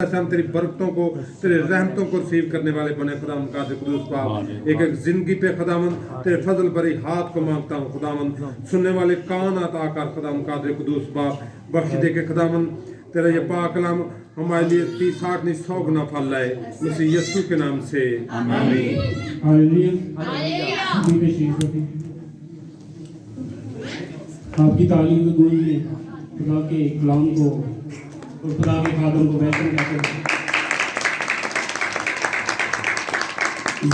हम तेरी बरकतों को, तेरे रहमतों को रिसीव करने वाले बने खुदावन कादिर कुदूस पाक। एक एक जिंदगी पे खुदावन तेरे फजल भरी हाथ को मांगता हूँ खुदावन, सुनने वाले कान अता कर खुदावन कादिर कुदूस पाक। बख्श दे के खुदावन तेरा ये पाक कलाम हमारे लिए 30, 60 नहीं 100 गुना फल लाए, मसीह यीशु के नाम से आमीन। आपकी तालीम के गुण में खुदा के कलाम को और खुदा के खादम को वैसे करते हैं।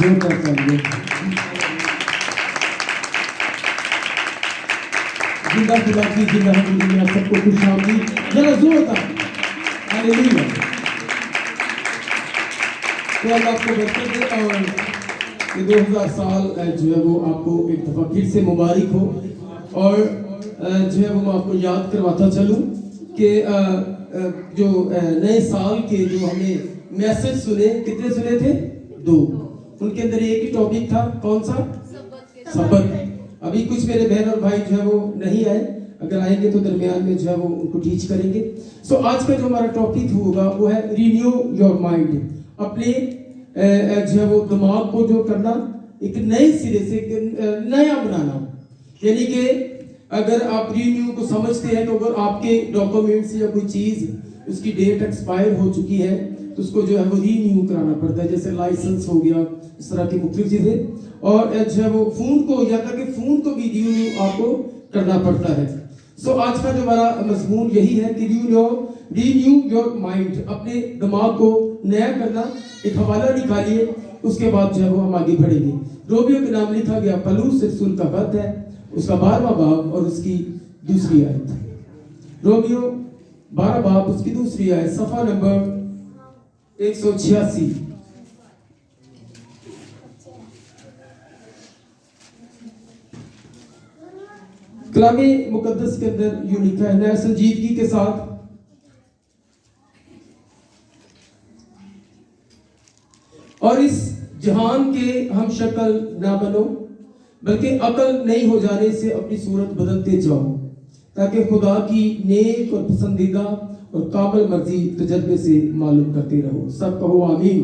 जोरदार तालियां। जिंदा खुदा की जिंदा हमें सबको खुशामदीद। जरा जोरदार हालेलुया। तो अल्लाह आपको बरकत दे और ये 2000 साल जो है वो आपको एक दफा फिर से मुबारक हो। और जो है वो आपको याद करवाता चलूं कि जो नए साल के जो हमने मैसेज सुने, कितने सुने थे? 2। उनके अंदर एक ही टॉपिक था, कौन सा? सबत। अभी कुछ मेरे बहन और भाई जो है वो नहीं आए, अगर आएंगे तो दरमियान में जो है वो उनको टीच करेंगे। सो आज का जो हमारा टॉपिक होगा वो है रिन्यू योर माइंड। अपने जो है वो दिमाग को जो करना, एक नए सिरे से नया बनाना। यानी कि अगर आप रिन्यू को समझते हैं तो अगर आपके डॉक्यूमेंट्स या कोई चीज़ उसकी डेट एक्सपायर हो चुकी है तो उसको जो है वो रिन्यू कराना पड़ता है, जैसे लाइसेंस हो गया, इस तरह की मुख्तलिफ चीज़ें। और जो है वो फ़ोन को, या तक कि फ़ोन को भी रिन्यू आपको करना पड़ता है। सो आज का जो हमारा मज़मून यही है कि रिन्यू योर माइंड, अपने दिमाग को नया करना। एक हवाला निकालिए, उसके बाद जो है वो हम आगे बढ़ेंगे। रोमियो के नाम लिखा गया पलूस रसूल का खत है, उसका 12वां बाब और उसकी दूसरी आयत। रोमियो 12 बाब उसकी दूसरी आयत, सफा नंबर 186। कलामे मुकद्दस के अंदर यूं लिखा है, नया संजीदगी के साथ, और इस जहान के हम शक्ल ना बनो बल्कि अकल नहीं हो जाने से अपनी सूरत बदलते जाओ, ताकि खुदा की नेक और पसंदीदा और काबिल मर्जी तजर्बे से मालूम करते रहो। सब कहो आमीन।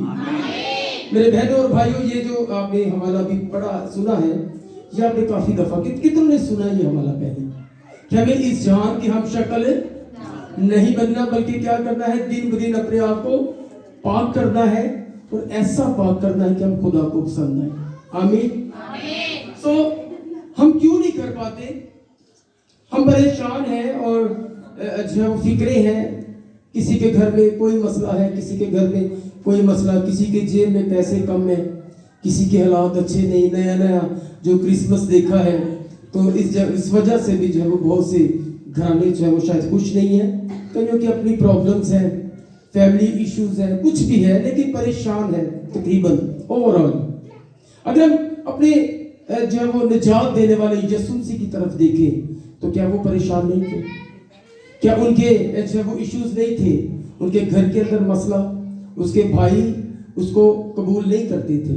मेरे बहनों और भाइयों, ये जो आपने हवाला भी पढ़ा सुना है, ये आपने काफी दफा कितनों ने सुना ये हवाला पहले, कि हमें इस जहान की हम शक्ल नहीं बनना बल्कि क्या करना है, दिन ब दिन अपने आप को पाक करना है और ऐसा पाक करना है कि हम खुदा को पसंद आए। आमीन। तो हम क्यों नहीं कर पाते? हम परेशान हैं और जो फिक्रे हैं, किसी के घर में कोई मसला है, किसी के घर में कोई मसला, किसी के जेब में पैसे कम है, किसी के हालात अच्छे नहीं, नया नया जो क्रिसमस देखा है, तो इस वजह से भी जो है वो बहुत से घराने जो है वो शायद खुश नहीं है। कईयों की अपनी प्रॉब्लम्स हैं, फैमिली इश्यूज हैं, कुछ भी है, लेकिन परेशान है तकरीबन ओवरऑल। अगर हम अपने जो है वो निजात देने वाले यीशु मसीह की तरफ देखें तो क्या वो परेशान नहीं थे? क्या उनके जो है वो इश्यूज नहीं थे? उनके घर के अंदर मसला, उसके भाई उसको कबूल नहीं करते थे,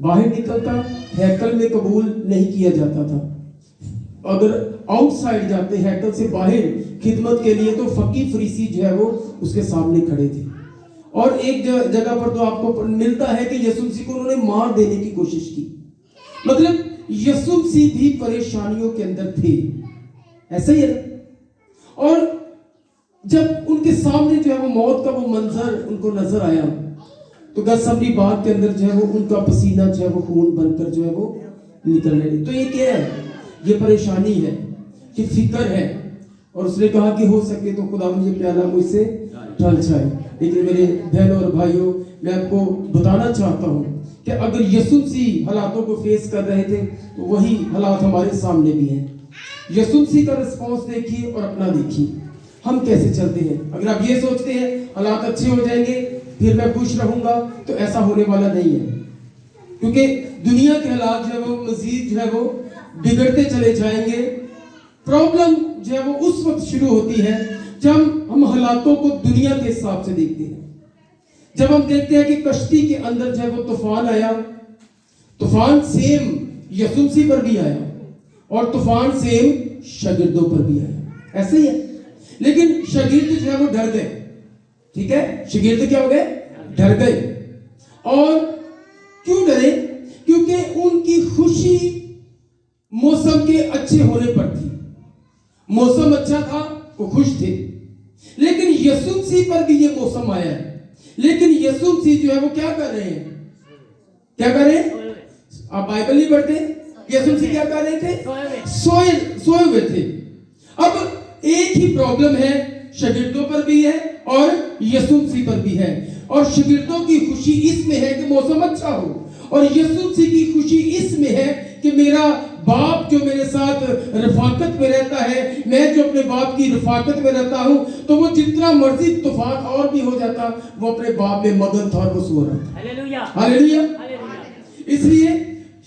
बाहर निकलता हैकल में कबूल नहीं किया जाता था, अगर आउटसाइड जाते हैकल से बाहर खिदमत के लिए तो फकीर फरीसी जो है वो उसके सामने खड़े थे। और एक जगह पर तो आपको मिलता है कि यीशु मसीह को उन्होंने मार देने की कोशिश की। मतलब यीशु मसीह भी परेशानियों के अंदर थे, ऐसा ही है। और जब उनके सामने जो है वो मौत का वो मंजर उनको नजर आया तो गसमनी बाग के अंदर जो है वो उनका पसीना जो है वो खून बनकर जो है वो निकलने लगा। तो ये क्या है? ये परेशानी है, ये फिक्र है। और उसने कहा कि हो सके तो खुदा ये प्याला मुझसे टल जाए। लेकिन मेरे बहनों और भाइयों, मैं आपको बताना चाहता हूँ कि अगर यीशु मसीह हालातों को फेस कर रहे थे तो वही हालात हमारे सामने भी हैं। यीशु मसीह का रिस्पॉन्स देखिए और अपना देखिए, हम कैसे चलते हैं। अगर आप ये सोचते हैं हालात अच्छे हो जाएंगे फिर मैं खुश रहूंगा, तो ऐसा होने वाला नहीं है, क्योंकि दुनिया के हालात जो है वो मजीद जो है वो बिगड़ते चले जाएंगे। प्रॉब्लम जो है वो उस वक्त शुरू होती है जब हम हालातों को दुनिया के हिसाब से देखते हैं। जब हम देखते हैं कि कश्ती के अंदर जो है वो तूफान आया, तूफान सेम यीशु मसीह पर भी आया और तूफान सेम शागिर्दों पर भी आया, ऐसे ही है। लेकिन शागिर्द जो है वो डर गए, ठीक है, शागिर्द क्या हो गए, डर गए। और क्यों डरे? क्योंकि उनकी खुशी मौसम के अच्छे होने पर थी। मौसम अच्छा था, वो खुश थे। लेकिन यीशु मसीह पर भी ये मौसम आया है, लेकिन यीशु मसीह जो है वो क्या कर रहे हैं, क्या कर रहे हैं? आप बाइबल नहीं पढ़ते? यीशु मसीह क्या कर रहे थे? सोए हुए थे। अब एक ही प्रॉब्लम है, शागिर्दों पर भी है और यीशु मसीह पर भी है। और शागिर्दों की खुशी इसमें है कि मौसम अच्छा हो, और यीशु मसीह की खुशी इसमें है कि मेरा बाप जो मेरे साथ रफाकत में रहता है, मैं जो अपने बाप की रफाकत में रहता हूं, तो वो जितना मर्जी तूफान और भी हो जाता, वो अपने बाप में मगन था और वो सो रहा था। Hallelujah, hallelujah. इसलिए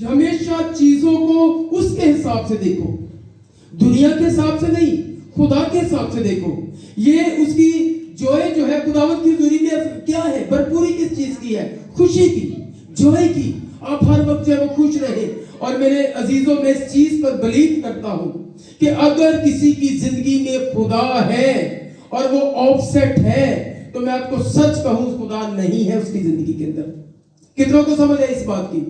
हमेशा चीजों को उसके हिसाब से देखो, दुनिया के हिसाब से नहीं, खुदा के हिसाब से देखो। ये उसकी जॉय जो है, खुदावंत की हजूरी में क्या है, भरपूरी किस चीज की है? खुशी की, जॉय की। आप हर वक्त जो है वो खुश रहे। और मेरे अजीजों, मैं इस चीज पर बिलीव करता हूं कि अगर किसी की जिंदगी में खुदा है और वो ऑफसेट है, तो मैं आपको सच कहूं, खुदा नहीं है उसकी जिंदगी के अंदर। कितनों को समझ है इस बात की?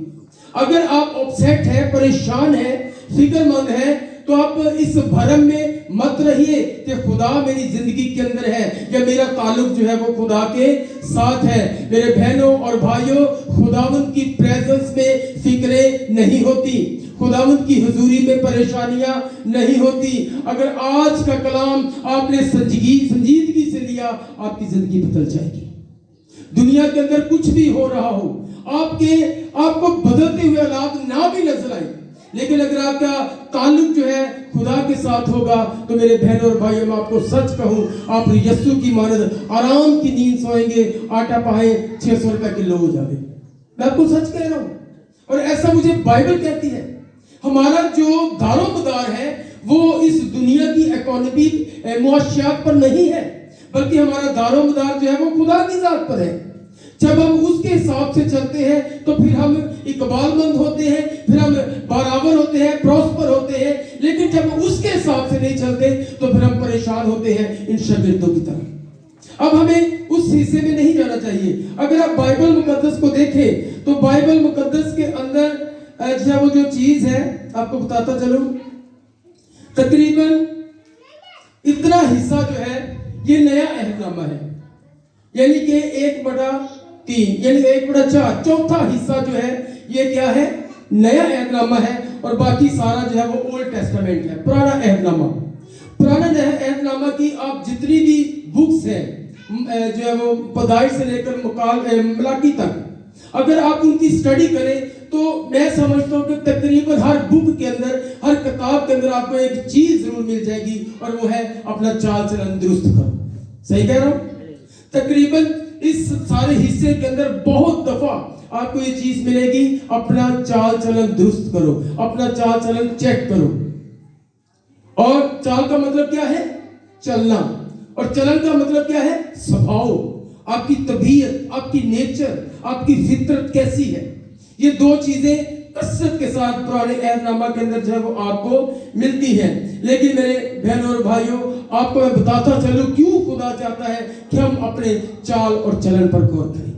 अगर आप ऑफसेट है, परेशान है, फिक्रमंद है, तो आप इस भरम में मत रहिए कि खुदा मेरी जिंदगी के अंदर है या मेरा ताल्लुक जो है वो खुदा के साथ है। मेरे बहनों और भाइयों, खुदावंत की प्रेजेंस में फिक्रें नहीं होती, खुदावंत की हुजूरी में परेशानियां नहीं होती। अगर आज का कलाम आपने संजीदगी से लिया, आपकी जिंदगी बदल जाएगी। दुनिया के अंदर कुछ भी हो रहा हो, आपको बदलते हुए हालात ना भी नजर आए, लेकिन अगर आपका ताल्लुक जो है खुदा के साथ होगा, तो मेरे बहनों और भाइयों, मैं आपको सच कहूं, आप यीशु की मानद आराम की नींद सोएंगे। आटा पाए 600 रुपए किलो हो जाए। मैं आपको सच कह रहा हूं, और ऐसा मुझे बाइबल कहती है। हमारा जो दारोमदार है वो इस दुनिया की इकोनॉमी मुआशियात पर नहीं है, बल्कि हमारा दारोमदार जो है वो खुदा की जात पर है। जब हम उसके हिसाब से चलते हैं तो फिर हम इकबालमंद होते हैं, फिर हम बराबर होते हैं, प्रॉस्पर होते हैं। लेकिन जब उसके हिसाब से नहीं चलते तो फिर हम परेशान होते हैं इन शागिर्दों की तरह। अब हमें उस हिस्से में नहीं जाना चाहिए। अगर आप बाइबल मुकद्दस को देखें तो बाइबल मुकद्दस के अंदर वो जो चीज है, आपको बताता चलूं, तकरीबन इतना हिस्सा जो है ये नया अहदनामा है, यानी कि 1/3 यानी 1/4, चौथा हिस्सा जो है ये क्या है? नया अहदनामा है। और बाकी सारा जो है वो ओल्ड टेस्टामेंट है, पुराना अहदनामा। पुराना अहदनामा की आप जितनी भी बुक्स हैं जो है वो पैदाइश से लेकर मलाकी तक, अगर आप उनकी स्टडी करें तो मैं समझता हूं कि तकरीबन हर बुक के अंदर, हर किताब के अंदर आपको एक चीज जरूर मिल जाएगी, और वो है अपना चाल चलन दुरुस्त करो। सही कह रहा हूं? तकरीबन इस सारे हिस्से के अंदर बहुत दफा आपको ये चीज मिलेगी, अपना चाल चलन दुरुस्त करो, अपना चाल चलन चेक करो। और चाल का मतलब क्या है? चलना। और चलन का मतलब क्या है? स्वभाव, आपकी तबीयत, आपकी नेचर, आपकी फितरत कैसी है। ये दो चीजें कसरत के साथ पुराने अहदनामा के अंदर जो है वो आपको मिलती हैं। लेकिन मेरे बहनों और भाइयों, आपको मैं बताता चलूं क्यों खुदा चाहता है कि हम अपने चाल और चलन पर गौर करें।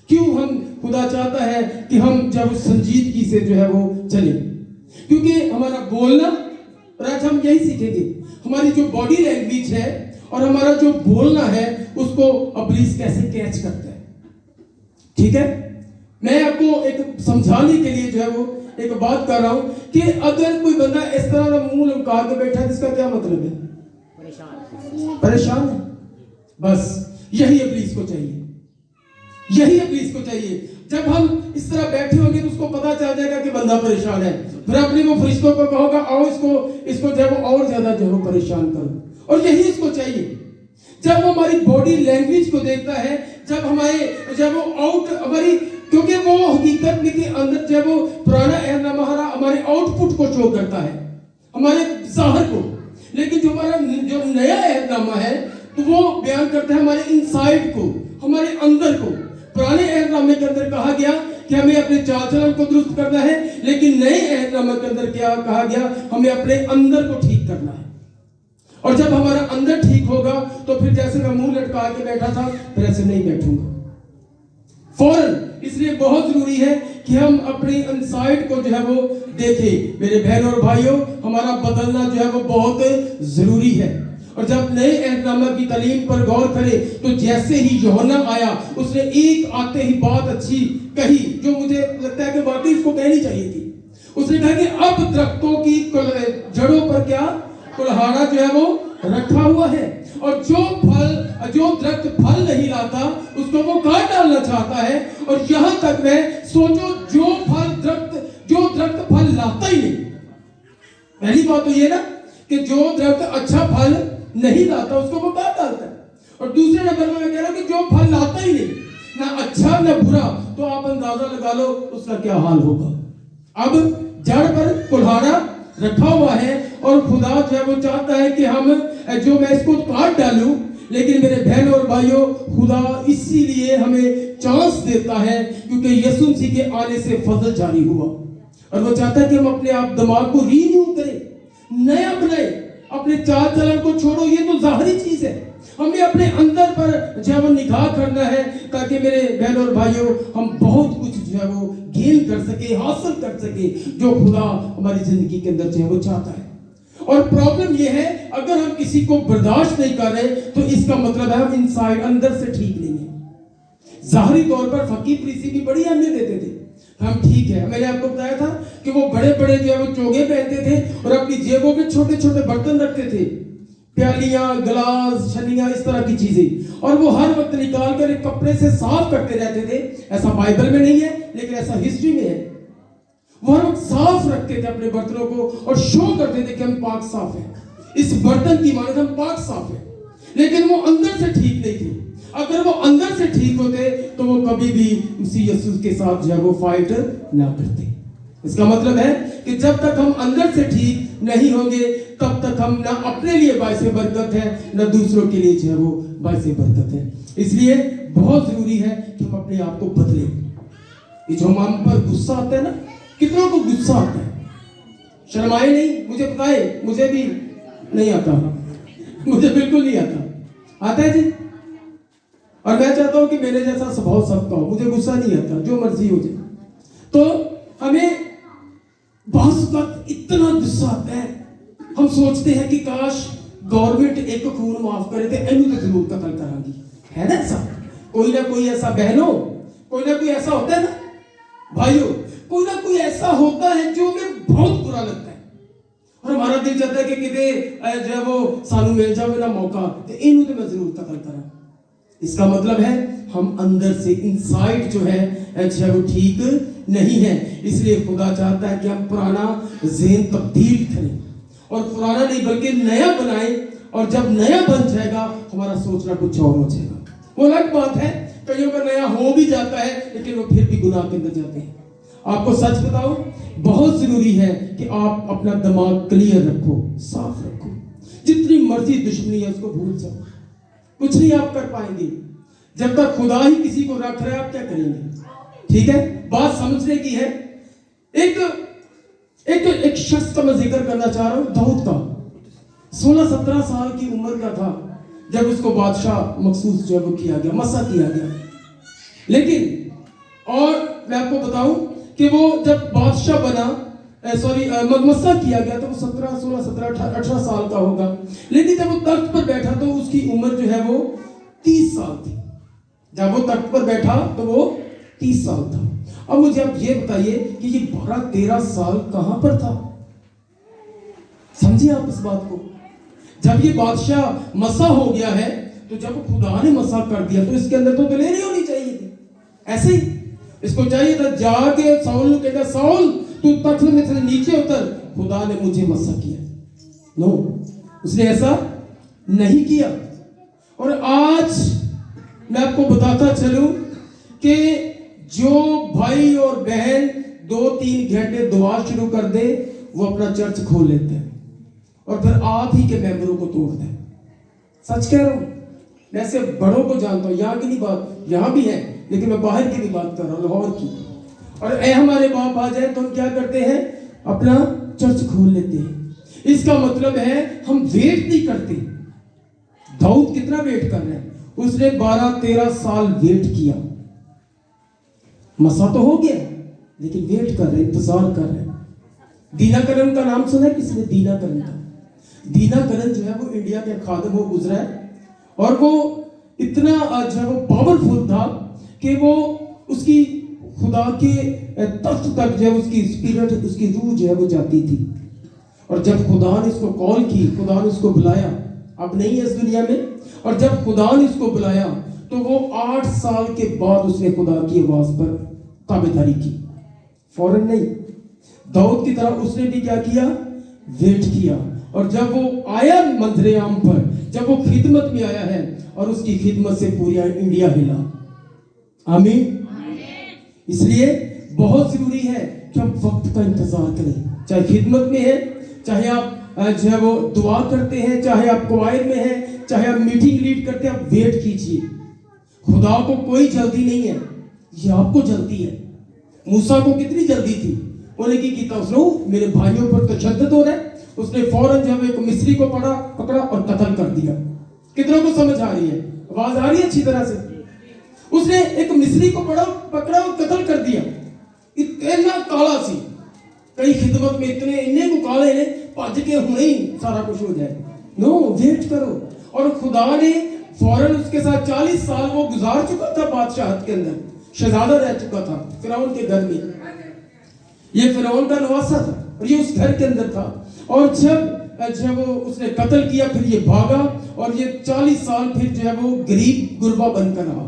क्यों हम खुदा चाहता है कि हम जब संजीदगी से जो है वो चलें, क्योंकि हमारा बोलना, और आज हम यही सीखेंगे, हमारी जो बॉडी लैंग्वेज है और हमारा जो बोलना है उसको इब्लीस कैसे कैच करता है। ठीक है, मैं आपको एक समझाने के लिए जो है वो एक बात कर रहा हूं कि अगर कोई बंदा इस तरह का मुंह लमका के बैठा है, इसका क्या मतलब है? परेशान है। बस यही इब्लीस को चाहिए, यही इब्लीस को चाहिए। जब हम इस तरह बैठे होंगे तो उसको पता चल जाएगा कि बंदा परेशान है, फिर अपने वो फरिश्तों को कहोगा आओ इसको जो है वो और ज्यादा जो है परेशान करो, और यही इसको चाहिए। जब वो हमारी बॉडी लैंग्वेज को देखता है, जब हमारे जब वो हमारी, क्योंकि वो हकीकत में के अंदर जब वो पुराना अहदनामा हमारे आउटपुट को शो करता है, हमारे ज़ाहिर को, लेकिन जो हमारा जो नया अहदनामा है तो वो बयान करता है हमारे इनसाइड को, हमारे अंदर को। पुराने अहदनामे के अंदर कहा गया कि हमें अपने चाल चलन को दुरुस्त करना है, लेकिन नए अहदनामे के अंदर क्या कहा गया? हमें अपने अंदर को ठीक करना है। और जब हमारा अंदर ठीक होगा तो फिर जैसे मैं मुंह लटका के बैठा था फिर ऐसे नहीं बैठूंगा फौरन। इसलिए बहुत जरूरी है कि हम अपने इनसाइड को जो है वो देखें। मेरे बहनों और भाइयों, हमारा बदलना जो है वो बहुत जरूरी है। और जब नए अहदनामा की तालीम पर गौर करें तो जैसे ही यूहन्ना आया उसने एक आते ही बात अच्छी कही जो मुझे लगता है कि वाकई उसको कहनी चाहिए थी। उसने कहा कि अब दरख्तों की जड़ों पर क्या कुल्हाड़ा जो है वो रखा हुआ है और जो दरख्त फल नहीं लाता उसको वो काट डालना चाहता है। और यहां तक मैं सोचो जो दरख्त फल लाता ही नहीं। पहली बात तो ये ना कि जो दरख्त अच्छा फल नहीं लाता उसको वो काट डालता है। और दूसरे नंबर में मैं कह रहा हूं कि जो फल लाता ही नहीं, ना अच्छा ना बुरा, तो आप अंदाजा लगा लो उसका क्या हाल होगा। अब जड़ पर कुल्हाड़ा रखा हुआ है और खुदा जो है वो चाहता है कि हम जो मैं इसको काट डालूं, लेकिन मेरे बहन और भाइयों खुदा इसीलिए हमें चांस देता है क्योंकि यीशु मसीह के आने से फजल जारी हुआ और वो चाहता है कि हम अपने आप दिमाग को रीन्यू करें, नया बनाए, अपने चाल चलन को छोड़ो। ये तो जाहिरी चीज है, हमें अपने अंदर पर जो है वो निगाह करना है ताकि मेरे बहन और भाइयों हम बहुत कुछ जो है वो गेन कर सके, हासिल कर सके जो खुदा हमारी जिंदगी के अंदर जो है वो चाहता है। और प्रॉब्लम ये है अगर हम किसी को बर्दाश्त नहीं कर रहे तो इसका मतलब है हम इनसाइड अंदर से ठीक नहीं है। जाहिरी तौर पर फकीर फरीसी भी बड़ी अहमियत देते थे, हम ठीक है। मैंने आपको बताया था कि वो बड़े बड़े जो है वो चोगे पहनते थे और अपनी जेबों में छोटे छोटे बर्तन रखते थे, प्यालियां, गिलास, छन्नियां, इस तरह की चीजें, और वो हर वक्त निकाल कर एक कपड़े से साफ करते रहते थे। ऐसा बाइबल में नहीं है लेकिन ऐसा हिस्ट्री में है। वो हर वक्त साफ रखते थे अपने बर्तनों को और शो करते थे कि हम पाक साफ हैं, इस बर्तन की माने हम पाक साफ हैं। लेकिन वो अंदर से ठीक नहीं थे। अगर वो अंदर से ठीक होते तो वो कभी भी मसीह यीशु के साथ जो है वो फाइट ना करते। इसका मतलब है कि जब तक हम अंदर से ठीक नहीं होंगे तब तक हम ना अपने लिए बाइस बरकत है ना दूसरों के लिए जो है वो बाइस बरकत है। इसलिए बहुत जरूरी है कि हम अपने आप को बदलें। ये जो हम पर गुस्सा आता है ना, कितनों को गुस्सा आता है, शर्माए नहीं, मुझे पता है, मुझे भी नहीं आता, मुझे बिल्कुल नहीं आता है जी। और मैं चाहता हूं कि मेरे जैसा स्वभाव सबका हो, मुझे गुस्सा नहीं आता, जो मर्जी हो जाए। तो हमें बहुत वक्त इतना गुस्सा आता है, हम सोचते हैं कि काश गवर्नमेंट एक खून माफ करे थे, इन्हें तो जरूर कत्ल करांगी, है ना ऐसा? कोई ना कोई ऐसा बहनों, कोई ना कोई ऐसा होता है ना भाइयों, कोई ना कोई ऐसा होता है जो हमें बहुत बुरा लगता है और हमारा दिल चाहता है कि किते जो है वो सानू मिल जाए ना मौका, तो इन्हें तो मैं जरूर कत्ल करा। इसका मतलब है हम अंदर से इनसाइड जो है वो ठीक नहीं है। इसलिए खुदा चाहता है कि हम पुराना ज़हन तब्दील करें और पुराना नहीं बल्कि नया बनाएं, और जब नया बन जाएगा हमारा सोचना कुछ और हो जाएगा। वो अलग बात है, कईयों का नया हो भी जाता है लेकिन वो फिर भी गुनाह के अंदर जाते हैं। आपको सच बताऊं, बहुत जरूरी है कि आप अपना दिमाग क्लियर रखो, साफ रखो। जितनी मर्जी दुश्मनी है उसको भूल जाओ, कुछ नहीं आप कर पाएंगे जब तक खुदा ही किसी को रख रहा है। आप क्या करेंगे? ठीक है, बात समझने की है। एक शख्स का मैं जिक्र करना चाह रहा हूं, दाऊद का। 16-17 साल की उम्र का था जब उसको बादशाह मखसूस जो है वो किया गया, मसा किया गया। लेकिन और मैं आपको बताऊं कि वो जब बादशाह बना, मसा किया गया तो वो 18 साल का होगा। लेकिन जब वो तख्त पर बैठा तो उसकी उम्र जो है वो 30 साल थी। जब वो तख्त पर बैठा तो वो 30 साल था। अब मुझे आप ये बताइए कि ये 12-13 साल कहां पर था? समझिए आप इस बात को। जब ये बादशाह मसा हो गया है तो जब खुदा ने मसा कर दिया तो इसके अंदर तो दलेरी होनी चाहिए थी। ऐसे ही इसको चाहिए था जाके साउल को कहता, साउल तू तख्त में से नीचे उतर, खुदा ने मुझे मसा किया। नो, उसने ऐसा नहीं किया। और आज मैं आपको बताता चलूं कि जो भाई और बहन 2-3 घंटे दुआ शुरू कर दे वो अपना चर्च खोल लेते हैं और फिर आप ही के मेंबरों को तोड़ दें। सच कह रहा हूं, मैं ऐसे बड़ों को जानता हूं, यहाँ की नहीं बात, यहाँ भी है लेकिन मैं बाहर की भी बात कर रहा हूं, लाहौर की। और हमारे बाप आ जाए तो हम क्या करते हैं? अपना चर्च खोल लेते हैं। इसका मतलब है हम वेट नहीं करते। दाऊद कितना वेट कर रहे हैं? उसने 12-13 साल वेट किया। मसा तो हो गया, लेकिन वेट कर रहे, इंतजार कर रहे। दीनाकरण का नाम सुना है किसने? दीनाकरण का। दीनाकरण जो है वो इंडिया के खादिम हो गुजरा है, और वो इतना जो है वो पावरफुल था कि वो उसकी खुदा के तख्त तक जो है उसकी स्पिरिट, उसकी रूह जो है वो जाती थी। और जब खुदा ने इसको कॉल की, खुदा ने उसको बुलाया, अब नहीं है इस दुनिया में, और जब खुदा ने इसको बुलाया तो वो 8 साल के बाद उसने खुदा की आवाज पर ताबेदारी की, फौरन नहीं। दाऊद की तरह उसने भी क्या किया? वेट किया। और जब वो आया मंजरे आम पर, जब वो खिदमत में आया है, और उसकी खिदमत से पूरा इंडिया हिला। आमीन। इसलिए बहुत जरूरी है कि हम वक्त का इंतजार करें, चाहे खिदमत में है, चाहे आप जो है वो दुआ करते हैं, चाहे आप क्वायर में हैं, चाहे आप मीटिंग लीड करते हैं, आप वेट कीजिए। खुदा को कोई जल्दी नहीं है, ये आपको जल्दी है। मूसा को कितनी जल्दी थी? उन्हें की था उसने, मेरे भाइयों पर तशद्दुद हो रहा है, उसने फौरन जब एक मिस्री को पकड़ा और कत्ल कर दिया। कितनों को समझ आ रही है? आवाज आ रही है अच्छी तरह से? उसने एक मिस्री को पकड़ा और कत्ल कर दिया। इतना काला सी, कई खिदमत में इतने को काले ने भज के हुणे ही सारा कुछ हो जाए। नो, वेट करो। और खुदा ने फौरन उसके साथ 40 साल वो गुजार चुका था बादशाहत के अंदर, शहजादा रह चुका था फिरौन के घर में। ये फिरौन का नवासा था और ये उस घर के अंदर था। और जब वो उसने कत्ल किया, फिर ये भागा, और ये 40 साल फिर जो है वो गरीब गुरबा बनकर रहा।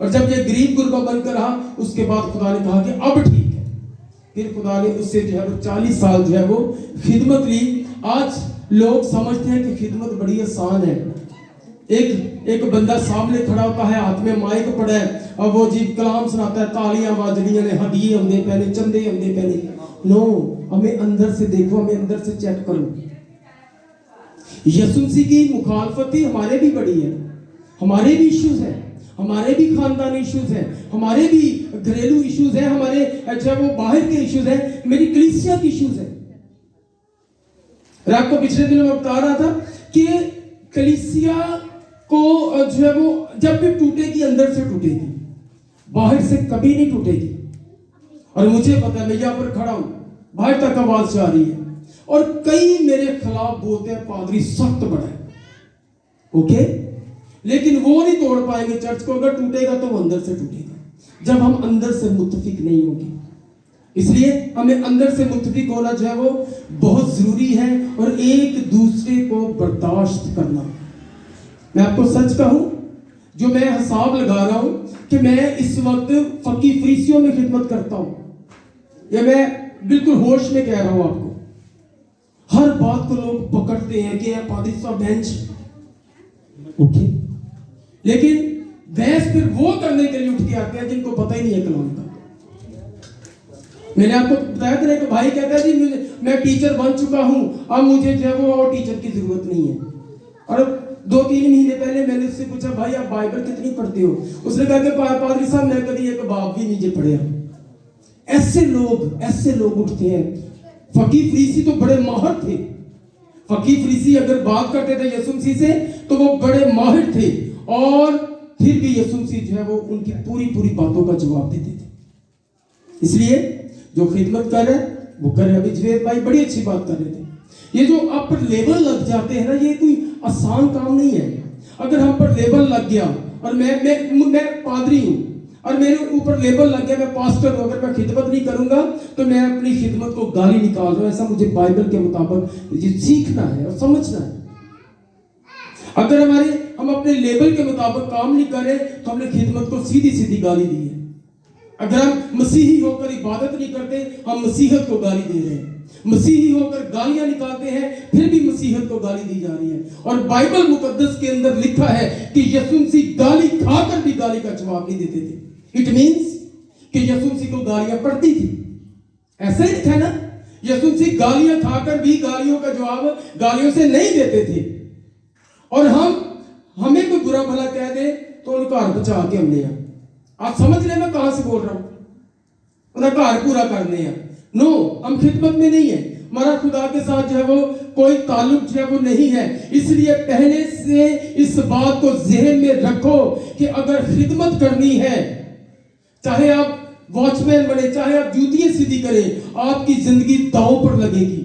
और जब ये गरीब गुरबा बनकर रहा, उसके बाद खुदा ने कहा कि अब ठीक है। फिर खुदा ने उससे जो है वो 40 साल जो है वो खिदमत ली। आज लोग समझते हैं कि खिदमत बड़ी आसान है। एक बंदा सामने खड़ा होता है, हाथ में माइक पड़ा है, और वो जी कलाम सुनाता है, तालियां बाजनियां ने, हदिये होंदे पहले, चंदे होंदे पहले। नो, हमें अंदर से देखो, हमें अंदर से चेक करो। यीशु मसीह की मुखालफती हमारे भी बड़ी है, हमारे भी इश्यूज हैं, हमारे भी खानदानी इश्यूज हैं, हमारे भी घरेलू इश्यूज हैं, हमारे अच्छा वो बाहर के इश्यूज हैं, मेरी कलीसिया की इश्यूज हैं। और आपको पिछले दिनों में बता रहा था कि कलीसिया को जो है वो जब भी टूटेगी, अंदर से टूटेगी, बाहर से कभी नहीं टूटेगी। और मुझे पता है, मैं यहाँ पर खड़ा हूं, बाहर तक आवाज जा रही है, और कई मेरे खिलाफ बोलते हैं पादरी सख्त बड़ा है, ओके, लेकिन वो नहीं तोड़ पाएंगे चर्च को। अगर टूटेगा तो वो अंदर से टूटेगा, जब हम अंदर से मुत्तफिक नहीं होंगे। इसलिए हमें अंदर से मुत्तफिक होना जो है वो बहुत जरूरी है, और एक दूसरे को बर्दाश्त करना। मैं आपको सच कहूं, जो मैं हिसाब लगा रहा हूं कि मैं इस वक्त फकी फरीसियों में खिदमत करता हूं, ये मैं बिल्कुल होश में कह रहा हूं आपको। हर बात को लोग पकड़ते हैं कि पादरी साहब बेंच, ओके, लेकिन बहस फिर वो करने के लिए उठ के आते हैं जिनको पता ही नहीं है कलाम का। मैंने आपको बताया था कि भाई कहता है जी मैं टीचर बन चुका हूं, अब मुझे जो है वो और टीचर की जरूरत नहीं है। और 2-3 महीने पहले मैंने उससे पूछा, भाई आप बाइबल कितनी पढ़ते हो? उसने कहा कि पादरी साहब मैं कभी एक बाब भी नहीं पढ़ा। ऐसे लोग उठते हैं। फकीर फरीसी तो बड़े माहिर थे। फकीर फरीसी अगर बात करते थे यीशु मसीह से तो वो बड़े माहिर थे, और फिर भी यीशु मसीह जो है वो उनकी पूरी बातों का जवाब देते थे। इसलिए जो खिदमत कर रहे हैं वो कर रहे। अभी जवेद भाई बड़ी अच्छी बात कर रहे थे। ये जो आप पर लेबल लग जाते हैं ना, ये कोई आसान काम नहीं है। अगर हम पर लेबल लग गया, और मैं पादरी हूं और मेरे ऊपर लेबल लग गया, मैं पास्टर हूं, अगर मैं खिदमत नहीं करूंगा तो मैं अपनी खिदमत को गाली निकाल रहा हूं। ऐसा मुझे बाइबल के मुताबिक ये सीखना है और समझना है। अगर हम अपने लेबल के मुताबिक काम नहीं करें तो हमने खिदमत को सीधी गाली दी है। अगर हम मसीही होकर इबादत नहीं करते, हम मसीहत को गाली दे रहे हैं। मसीही होकर गालियां निकालते हैं, फिर भी मसीहत को गाली दी जा रही है। और बाइबल मुकद्दस के अंदर लिखा है कि यीशु मसीह गाली खाकर भी गाली का जवाब नहीं देते थे। इट मींस कि यीशु मसीह को गालियां पड़ती थी, ऐसा ही था ना। यीशु मसीह गालियां खाकर भी गालियों का जवाब गालियों से नहीं देते थे। और हमें कोई बुरा भला कह दे तो उनका घर बचा के हमने आप समझ रहे मैं कहां से बोल रहा हूं, उनका घर पूरा करने हैं। नो, हम खिदमत में नहीं है। हमारा खुदा के साथ जो है वो कोई ताल्लुक जो है वो नहीं है। इसलिए पहले से इस बात को ज़हन में रखो कि अगर खिदमत करनी है, चाहे आप वॉचमैन बने, चाहे आप जूतियां सीधी करें, आपकी जिंदगी दांव पर लगेगी।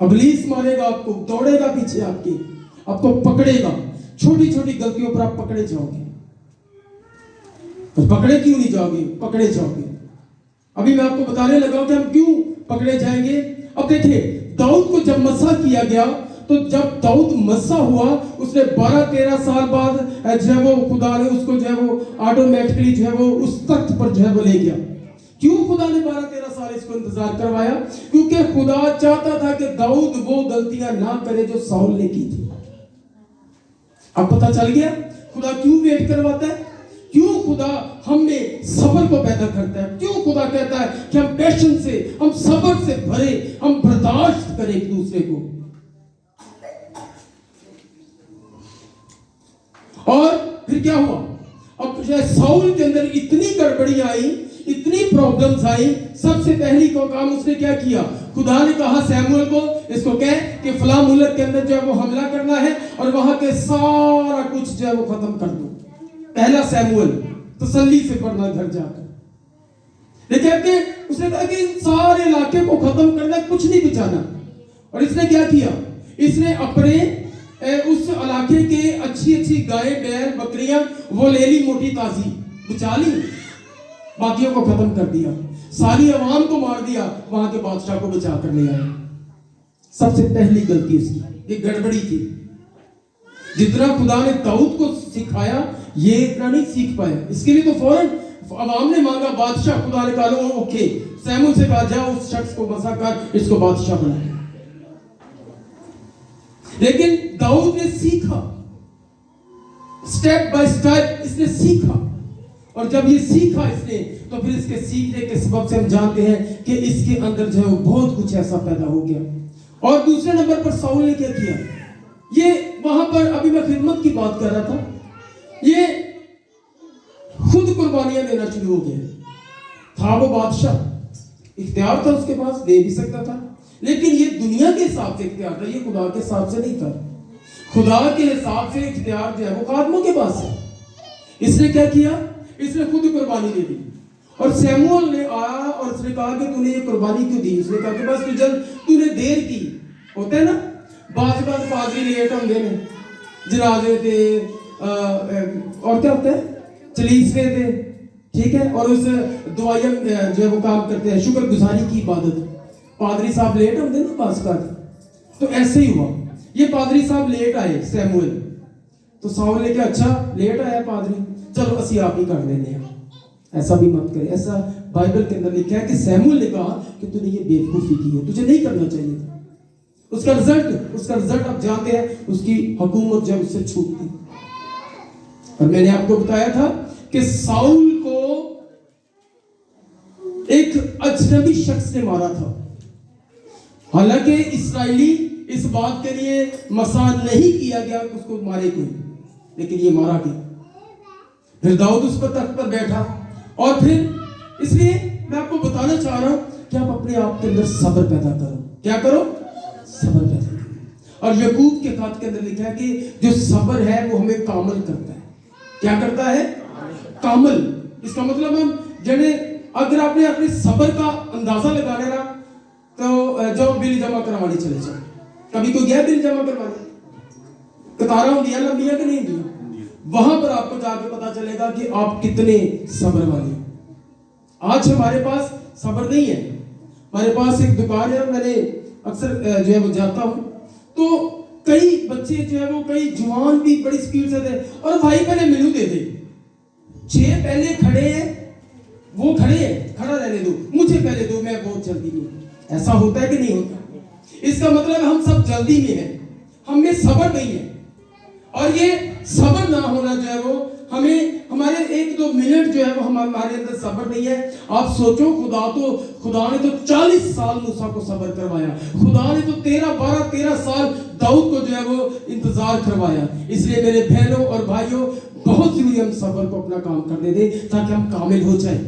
इब्लीस मारेगा आपको, दौड़ेगा पीछे आपको पकड़ेगा। छोटी छोटी गलतियों पर आप पकड़े जाओगे। और पकड़े क्यों नहीं जाओगे? पकड़े जाओगे। अभी मैं आपको बताने लगा हूं कि हम क्यों पकड़े जाएंगे। अब देखिए, दाऊद को जब मसा किया गया, तो जब दाऊद मसा हुआ, उसने 12-13 साल बाद जो है वो खुदा ने उसको जो है वो ऑटोमेटिकली जो है वो उस तख्त पर जो है वो ले गया। क्यों खुदा ने 12-13 साल इसको इंतजार करवाया? क्योंकि खुदा चाहता था कि दाऊद वो गलतियां ना करे जो साउल ने की थी। अब पता चल गया खुदा क्यों वेट करवाता है, क्यों खुदा हम में सब्र को पैदा करता है, क्यों खुदा कहता है कि हम पैशन से, हम सब्र से भरे, हम बर्दाश्त करें एक दूसरे को। और फिर क्या हुआ? अब साउल के अंदर इतनी गड़बड़ियां आई, इतनी प्रॉब्लम्स आई। सबसे पहली को काम उसने क्या किया? खुदा ने कहा सैमुअल को, इसको कह कि फला मुल्क के अंदर जो है वो हमला करना है और वहां के सारा कुछ जो है वो खत्म कर दो। पहला सैमुअल, तसल्ली से पढ़ना घर जाकर। देखिए उसने कहा कि इन सारे इलाके को खत्म करना, कुछ नहीं बचाना। और इसने क्या किया? इसने अपने उस इलाके के अच्छी अच्छी गाय, बैल, बकरियां वो ले ली, मोटी ताजी बचा ली, बाकियों को खत्म कर दिया, सारी आवाम को मार दिया, वहां के बादशाह को बचा कर ले आए। सबसे पहली गलती इसकी, ये गड़बड़ी थी। जितना खुदा ने दाऊद को सिखाया, ये इतना नहीं सीख पाया। इसके लिए तो फौरन आवाम ने मांगा बादशाह। खुदा ने कहा ओके, सैमुअल से कहा जाओ उस शख्स को बसा कर, इसको बादशाह बना। लेकिन दाऊद ने सीखा, स्टेप बाय स्टेप इसने सीखा। और जब ये सीखा इसने, तो फिर इसके सीखने के सबब से हम जानते हैं कि इसके अंदर जो है वो बहुत कुछ ऐसा पैदा हो गया। और दूसरे नंबर पर साउल ने क्या किया? ये वहां पर, अभी मैं खिदमत की बात कर रहा था, ये खुद कुर्बानियां देना शुरू हो गया। था वो बादशाह, इख्तियार था उसके पास, दे भी सकता था, लेकिन ये दुनिया के हिसाब से इख्तियार था, ये खुदा के हिसाब से नहीं था। खुदा के हिसाब से इख्तियार जो है वो खादमों के पास है। इसने क्या किया? इसने खुद कुर्बानी दे दी। और सैमुअल ने आया और उसने कहा कि तूने ये कुर्बानी क्यों दी? उसने कहा कि बस तूने देर की। होता है ना, बात पादरी लेट होंगे ने, जनाजे थे और क्या होता है, चलीसवे थे, ठीक है, और उस दुआया जो है वो काम करते हैं, शुक्र गुजारी की इबादत। पादरी साहब लेट होंगे ना पास का। तो ऐसे ही हुआ, ये पादरी साहब लेट आए सैमुअल, तो साउल ने क्या, अच्छा लेट आया पादरी, चलो असी आप ही कर लेने हैं। ऐसा भी मत करे। ऐसा बाइबल के अंदर लिखा है कि सैमुअल ने कहा कि तूने ये बेवकूफी की है, तुझे नहीं करना चाहिए था। उसका रिजल्ट आप जानते हैं, उसकी हुकूमत जब उससे छूटती। और मैंने आपको बताया था कि साउल को एक अजनबी शख्स ने मारा था। हालांकि इस्राएली इस बात के लिए मसा नहीं किया गया कि उसको मारे कोई, लेकिन ये मारा गया। फिर दाऊद उस पर तख्त पर बैठा। और फिर इसलिए मैं आपको बताना चाह रहा हूं कि आप अपने आप के अंदर सब्र पैदा करो। क्या करो? सब्र पैदा करो। और यकूब के खत के अंदर लिखा है कि जो सब्र है वो हमें कामल करता है। क्या करता है? कामल। इसका मतलब हम जने अगर आपने अपने सब्र का अंदाजा लगाना ना, तो जो बिल जमा करवाने चले जाओ। कभी कोई गया बिल जमा करवाने? कतारा दिया ना, दिया कि नहीं दिया? वहां पर आपको जाके पता चलेगा कि आप कितने सब्र वाले। आज हमारे पास सब्र नहीं है। हमारे पास एक दुकान है, मैंने अक्सर जो है वो जाता हूं, तो कई बच्चे जो है वो, कई जवान भी बड़ी स्पीड से थे, और भाई पहले मेनू दे दे, 6 पहले खड़े हैं, वो खड़े हैं, खड़ा रहने दो, मुझे पहले दो, मैं बहुत जल्दी में। ऐसा होता है कि नहीं होता? इसका मतलब हम सब जल्दी में हैं, हमें सब्र नहीं है। और ये सब्र ना होना जो है वो हमें, हमारे 1-2 मिनट जो है वो हमारे अंदर सब्र नहीं है। आप सोचो, खुदा ने तो 40 साल मूसा को सब्र करवाया। खुदा ने तो 13 साल दाऊद को जो है वो इंतजार करवाया। इसलिए मेरे बहनों और भाइयों, बहुत जरूरी हम सब्र को अपना काम करने दें ताकि हम कामिल हो जाएं।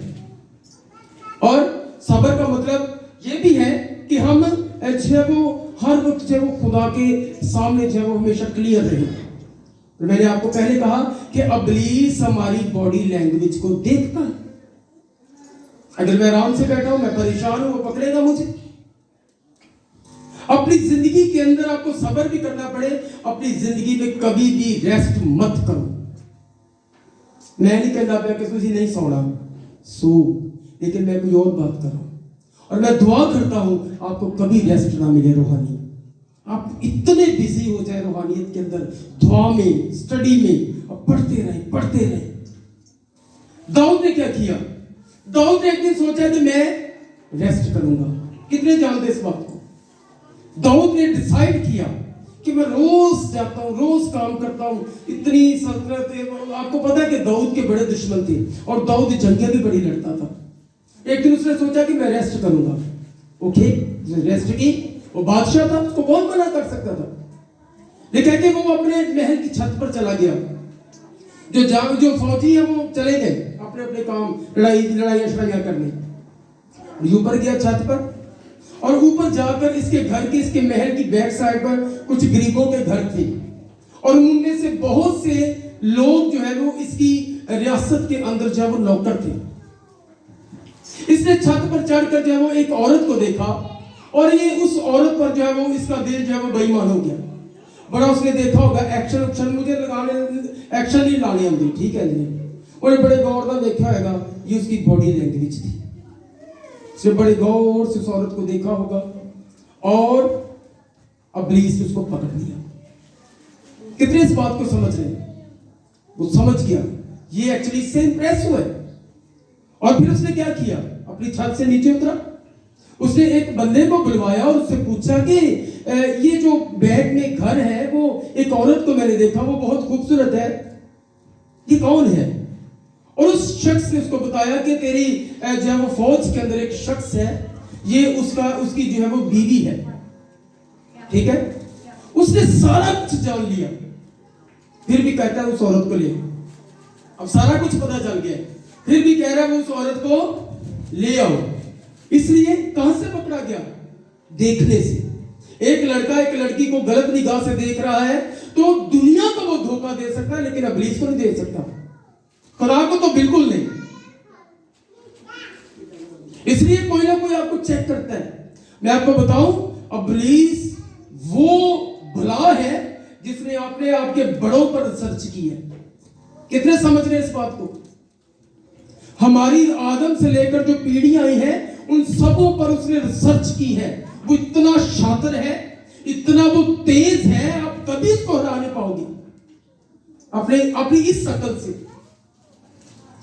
और सब्र का मतलब ये भी है कि हम जो है वो हर वक्त जो है वो खुदा के सामने जो है वो हमेशा क्लियर रहे। तो मैंने आपको पहले कहा कि इब्लीस हमारी बॉडी लैंग्वेज को देखता है। अगर मैं आराम से बैठा हूं, मैं परेशान हूं, वो पकड़ेगा मुझे। अपनी जिंदगी के अंदर आपको सब्र भी करना पड़े, अपनी जिंदगी में कभी भी रेस्ट मत करो। मैं नहीं कहता मैं कि तुझे नहीं सोना, सो, लेकिन मैं कोई और बात कर रहा हूं। और मैं दुआ करता हूं आपको कभी रेस्ट ना मिले रूहानी। आप इतने बिजी हो जाए रूहानियत के अंदर, दुआ में, स्टडी में, अब पढ़ते रहे। दाऊद ने क्या किया? दाऊद ने एक दिन सोचा कि मैं रेस्ट करूंगा। कितने जानते इस बात को? दाऊद ने डिसाइड किया कि मैं रोज जाता हूं, रोज काम करता हूं। इतनी सल्तनत, आपको पता है कि दाऊद के बड़े दुश्मन थे और दाऊद जंगें भी बड़ी लड़ता था। एक दिन उसने सोचा कि मैं रेस्ट करूंगा। ओके, रेस्ट की। वो बादशाह था, उसको कौन मना कर सकता था? लेकिन कि वो अपने महल की छत पर चला गया। जो फौजी है वो चले गए अपने अपने काम, लड़ाइयां करने। ऊपर गया छत पर, और ऊपर जाकर इसके महल की बैक साइड पर कुछ गरीबों के घर थे, और उनमें से बहुत से लोग जो है वो इसकी रियासत के अंदर जो है वो नौकर थे। इसने छत पर चढ़कर जो है वो एक औरत को देखा, और ये उस औरत पर जो है वो इसका दिल जो है वो बेईमान हो गया। बड़ा उसने देखा होगा एक्शन मुझे एक्शन नहीं लाने आती, ठीक है जी। और बड़े गौर से देखा होगा, ये उसकी बॉडी लैंग्वेज थी। उसने बड़े गौर से उस औरत को देखा होगा, और इब्लीस ने उसको पकड़ लिया। कितने इस बात को समझ रहे हैं? वो समझ गया, ये एक्चुअली इससे इंप्रेस हुआ है। और फिर उसने क्या किया? अपनी छत से नीचे उतरा, उसने एक बंदे को बुलवाया और उससे पूछा कि ये जो बैग में घर है, वो एक औरत को मैंने देखा, वो बहुत खूबसूरत है, ये कौन है? और उस शख्स ने उसको बताया कि तेरी जो है वो फौज के अंदर एक शख्स है, ये उसकी जो है वो बीवी है। ठीक है, उसने सारा कुछ जान लिया, फिर भी कहता है उस औरत को ले। अब सारा कुछ पता चल गया, फिर भी कह रहा है वो उस औरत को ले आओ। इसलिए कहां से पकड़ा गया? देखने से। एक लड़का एक लड़की को गलत निगाह से देख रहा है तो दुनिया को वो धोखा दे सकता है, लेकिन इब्लीस को नहीं दे सकता, खुदा को तो बिल्कुल नहीं। इसलिए कोई ना कोई आपको चेक करता है। मैं आपको बताऊं, इब्लीस वो भला है जिसने आपने आपके बड़ों पर सर्च की है। कितने समझ रहे हैं इस बात को? हमारी आदम से लेकर जो पीढ़ियां आई हैं, उन सबों पर उसने रिसर्च की है। वो इतना शातिर है, इतना वो तेज है, आप कभी इसको हरा नहीं पाओगे अपनी इस शकल से।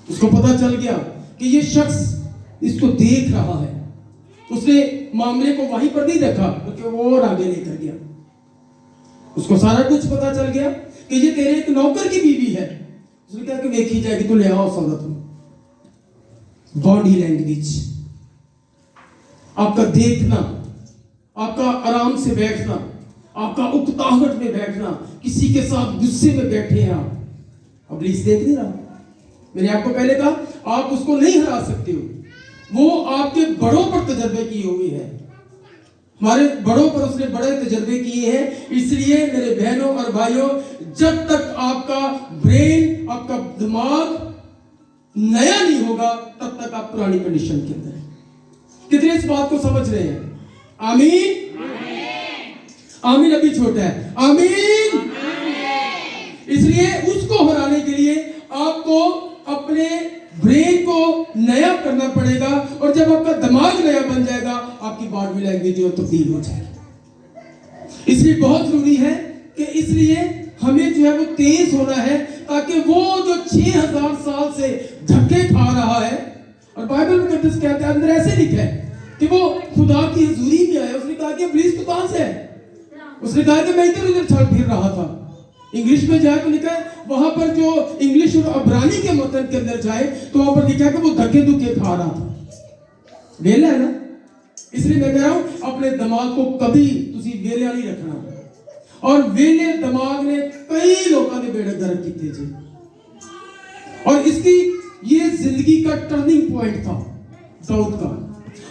उसको पता चल गया कि ये शख्स इसको देख रहा है। उसने मामले को वहीं पर नहीं रखा, बल्कि वो और आगे लेकर गया। उसको सारा कुछ पता चल गया कि ये तेरे एक नौकर की बीवी है। उसने कहा कि देखी जाएगी, तो ले आओ सौरत में। बॉडी लैंग्वेज, आपका देखना, आपका आराम से बैठना, आपका उकताहट में बैठना, किसी के साथ गुस्से में बैठे हैं आप, इब्लीस देख नहीं रहा। मैंने आपको पहले कहा आप उसको नहीं हरा सकते हो, वो आपके बड़ों पर तजर्बे किए हुए है। हमारे बड़ों पर उसने बड़े तजर्बे किए हैं। इसलिए मेरे बहनों और भाइयों, जब तक आपका ब्रेन, आपका दिमाग नया नहीं होगा, तब तक आप पुरानी कंडीशन के अंदर हैं। कितने इस बात को समझ रहे हैं? आमीन, आमीन। अभी छोटा है, आमीन। इसलिए उसको हराने के लिए आपको अपने ब्रेन को नया करना पड़ेगा, और जब आपका दिमाग नया बन जाएगा, आपकी बॉडी लैंग्वेज जो तब्दील हो जाएगी। इसलिए बहुत जरूरी है कि इसलिए हमें जो है वो तेज होना है, ताकि वो जो 6000 साल से धक्के खा रहा है, और बाइबल में कहते हैं कि अंदर ऐसे लिखा है कि वो खुदा की हुजूरी में आया। उसने कहा कि इब्लीस तो कहां से है? उसने कहा कि मैं इधर उधर चल फिर रहा था। इंग्लिश में जाए तो लिखा है, वहां पर जो इंग्लिश और अब्रानी के मतन के अंदर जाए तो वहां पर लिखा है कि वो धक्के धुक्के खा रहा था। वेला है ना? इसलिए मैं कह रहा हूं अपने दिमाग को कभी तुसी वेला नहीं रखना। और वेले दिमाग ने कई लोगों ने बेड़े गर्क किए थे, और इसकी ये जिंदगी का टर्निंग पॉइंट था दाऊद का,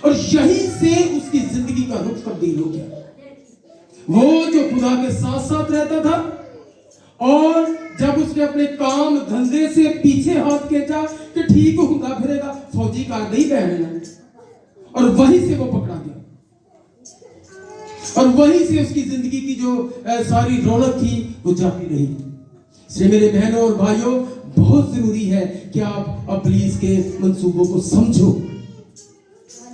और यहीं से उसकी जिंदगी का रुख तब्दील हो गया। वो जो खुदा के साथ साथ रहता था, और जब उसने अपने काम धंधे से पीछे हाथ खींचा कि ठीक होगा फिरेगा, फौजी कार नहीं पहनना, और वहीं से वो पकड़ा गया, और वहीं से उसकी जिंदगी की जो सारी रौनक थी वो जाती रही। इसलिए मेरे बहनों और भाइयों, बहुत जरूरी है कि आप इब्लीस के मंसूबों को समझो।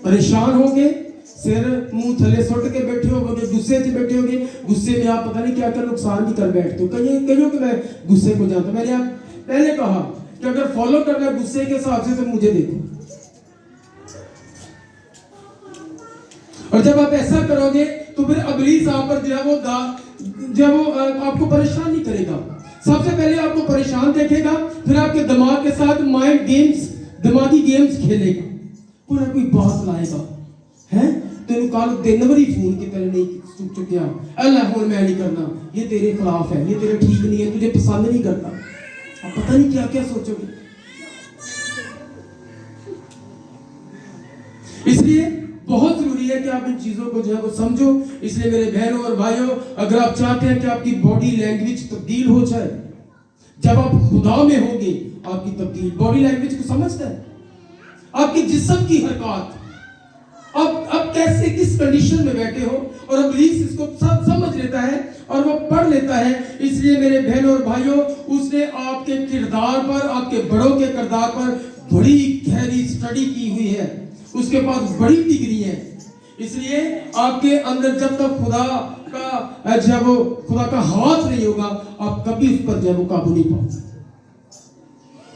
परेशान होगे, सिर मुंह थले सुट के बैठे होगे, गुस्से से बैठे होगे, गुस्से में आप पता नहीं क्या क्या नुकसान भी कर बैठते हो। कईयों कि मैं गुस्से को जानता हूं। मैंने आप पहले कहा कि अगर फॉलो करना है गुस्से के हिसाब से तो मुझे देखो, और जब आप ऐसा करोगे तो फिर इब्लीस आप पर जो है वो आपको परेशान नहीं करेगा। सबसे पहले आपको परेशान देखेगा, फिर आपके दिमाग के साथ माइंड गेम्स, दिमागी गेम्स खेलेगा, पूरा कोई बात लाएगा है तेन कल 3 बारी फोन की तरह नहीं चुकिया, अल्लाह हुन मैं नहीं करना, ये तेरे खिलाफ है, ये तेरे ठीक नहीं है, तुझे पसंद नहीं करता। आप पता नहीं क्या क्या सोचोगे। इसलिए बहुत जरूरी है कि आप इन चीजों को जो है वो समझो। इसलिए मेरे बहनों और भाइयों, अगर आप चाहते हैं कि आपकी बॉडी लैंग्वेज तब्दील हो जाए, जब आप खुदा में होंगे आपकी तब्दील बॉडी लैंग्वेज को समझता है, आपकी जिस्म की हरकत, आप कैसे किस कंडीशन में बैठे हो, और इब्लीस इसको सब समझ लेता है और वो पढ़ लेता है। इसलिए मेरे बहनों और भाइयों, उसने आपके किरदार पर, आपके बड़ों के किरदार पर बड़ी गहरी स्टडी की हुई है, उसके पास बड़ी डिग्री है। इसलिए आपके अंदर जब तक खुदा का जब वो खुदा का हाथ नहीं होगा, आप कभी उस पर जब वो काबू नहीं पाओगे।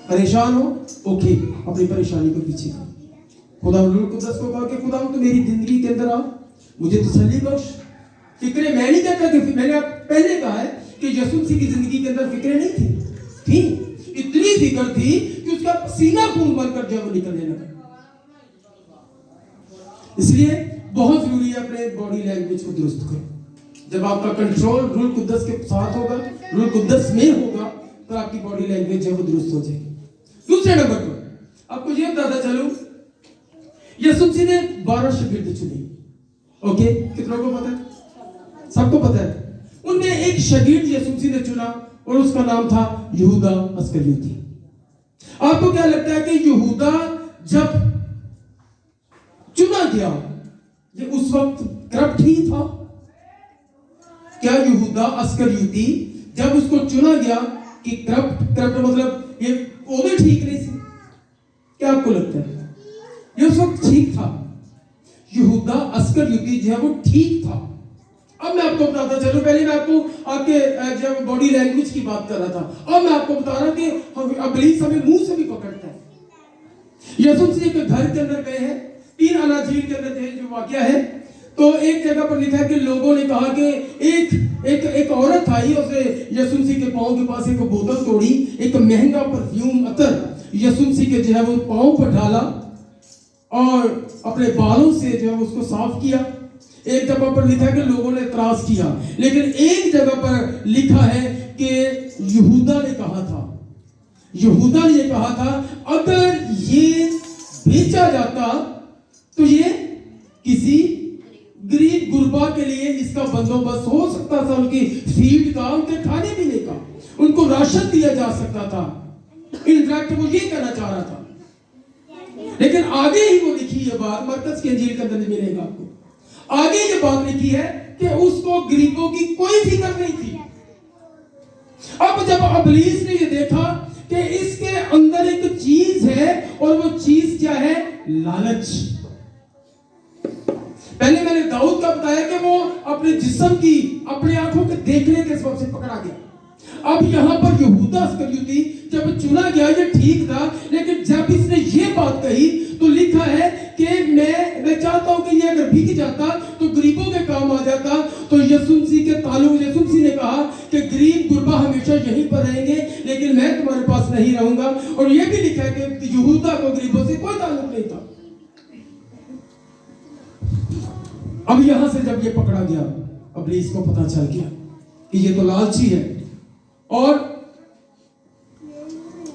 परेशान हो, ओके, अपनी परेशानी को पीछे करो। खुदा रूह कुद्दस को कहा कि खुदा तो मेरी जिंदगी के अंदर आ, मुझे तसल्ली बख्श। फिक्रें मैं नहीं कहता कि मैंने पहले कहा है कि यीशु मसीह की जिंदगी के अंदर फिक्रें नहीं थी, इतनी फिक्र थी कि उसका पसीना खून बनकर जब निकलने लगा। इसलिए बहुत जरूरी है अपने बॉडी लैंग्वेज को दुरुस्त करो। जब आपका कंट्रोल रूह कुद्दस के साथ होगा, रूह कुद्दस में होगा, तो आपकी बॉडी लैंग्वेज है वो दुरुस्त हो जाएगी। दूसरे नंबर पर आपको ये बताता चलूं, यीशु मसीह ने 12 शागिर्द चुने। ओके, कितनों को पता है? सबको पता है। उनमें एक शागिर्द यीशु मसीह ने चुना और उसका नाम था यहूदा अस्करियोती। आपको क्या लगता है कि यहूदा जब चुना गया, ये उस वक्त करप्ट ही था? क्या यहूदा अस्करियोती जब उसको चुना गया कि करप्ट मतलब ये ओदे ठीक नहीं थी? क्या आपको लगता है? ये उस वक्त ठीक था। यहूदा अस्करियोती जो है वो ठीक था। अब मैं आपको बताता चलूं, पहले मैं आपको आपके जब बॉडी लैंग्वेज की बात कर रहा था, अब मैं आपको बता रहा हूं कि इब्लीस हमें मुंह से भी पकड़ता है। यीशु मसीह के घर के अंदर गए हैं, 3 अनाजील के अंदर जो वाकया है, तो एक जगह पर लिखा है कि लोगों ने कहा कि एक औरत आई, उसने यीशु मसीह के पांव के पास एक बोतल तोड़ी, एक महंगा परफ्यूम अतर यीशु मसीह के जो है वो पांव पर डाला और अपने बालों से जो है उसको साफ किया। एक जगह पर लिखा है कि लोगों ने इतराज किया, लेकिन एक जगह पर लिखा है कि यहूदा ने ये कहा था अगर ये बेचा जाता तो ये किसी गरीब गुरबा के लिए इसका बंदोबस्त हो सकता था, उनकी फीड का, उनके खाने पीने का, उनको राशन दिया जा सकता था। इनफैक्ट वो ये कहना चाह रहा था, लेकिन आगे ही वो लिखी ये बात मरकज की इंजील के अंदर मिलेगा आपको। आगे ये बात लिखी है कि उसको गरीबों की कोई फिक्र नहीं थी। अब जब इब्लीस ने ये देखा कि इसके अंदर एक चीज है, और वो चीज क्या है? लालच। पहले मैंने दाऊद का बताया कि वो अपने जिस्म की, अपने आंखों के देखने के सबब से पकड़ा गया। अब यहां पर यहूदा अस्करियोती जब चुना गया, ये ठीक था, लेकिन जब इसने ये बात कही तो लिखा है कि मैं चाहता हूं कि ये अगर बिक जाता तो गरीबों के काम आ जाता। तो यीशु मसीह के ताल्लुक, यीशु मसीह ने कहा कि गरीब गुरबा हमेशा यहीं पर रहेंगे, लेकिन मैं तुम्हारे पास नहीं रहूंगा। और ये भी लिखा है कि यहूदा को गरीबों से कोई ताल्लुक नहीं था। अब यहां से जब ये पकड़ा गया, इब्लीस को पता चल गया कि ये तो लालची है, और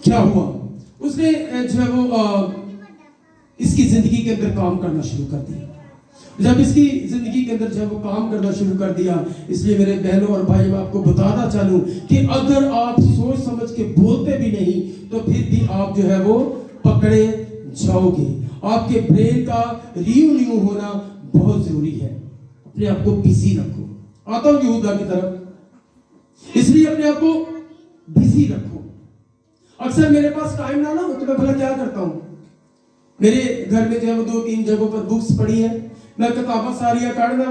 क्या हुआ? उसने जो है वो इसकी जिंदगी के अंदर काम करना शुरू कर दिया, जब इसकी जिंदगी के अंदर जब वो काम करना शुरू कर दिया। इसलिए मेरे बहनों और भाइयों, मैं आपको बताना चाहूँ कि अगर आप सोच समझ के बोलते भी नहीं तो फिर भी आप जो है वो पकड़े जाओगे। आपके ब्रेन का रिन्यू होना बहुत जरूरी है। अपने आप को बिजी रखो। आता हूँ यहूदा की तरफ। इसलिए अपने आप को बिजी रखो। अक्सर मेरे पास टाइम ना हो तो मैं भला क्या करता हूँ, मेरे घर में जो है 2-3 जगहों पर बुक्स पड़ी है, मैं किताबें सारियां काढ़ना